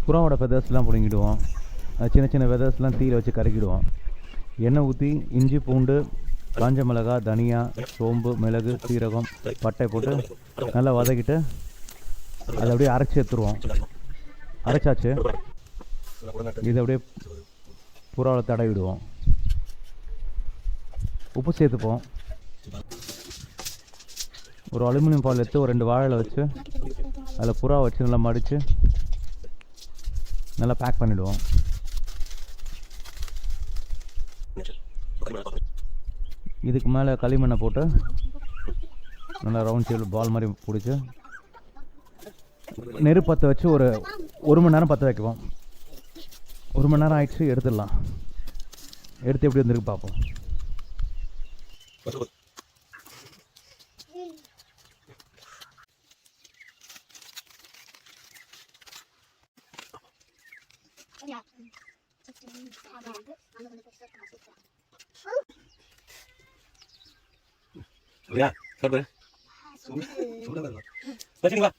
புறாவோட ஃபெதர்ஸ்லாம் பிடுங்கிடுவோம். சின்ன சின்ன ஃபெதர்ஸ்லாம் தீயில் வச்சு கறக்கிடுவோம். எண்ணெய் ஊற்றி இஞ்சி பூண்டு காஞ்ச மிளகா தனியா சோம்பு மிளகு சீரகம் பட்டை போட்டு நல்லா வதக்கிட்டு அதை அப்படியே அரைச்சி எடுத்துருவோம். அரைச்சாச்சு. இதை அப்படியே புறாவில் தடவி விடுவோம். உப்பு சேர்த்துப்போம். ஒரு அலுமினியம் பால் எடுத்து ஒரு 2 வாழையில் வச்சு அதில் புறா வச்சு நல்லா மடித்து நல்லா பேக் பண்ணிவிடுவோம். இதுக்கு மேலே களிமண்ணை போட்டு நல்லா ரவுண்ட் ஷேப்பில் பால் மாதிரி பிடிச்சி நெருப்பு பற்ற வச்சு ஒரு 1 மணி நேரம் பற்ற வைக்குவோம். 1 மணி நேரம் ஆயிடுச்சு, எடுத்துடலாம். எடுத்து எப்படி வந்துருக்கு பார்ப்போம். Ya, sabar. Sudah. Sudah. Baca enggak?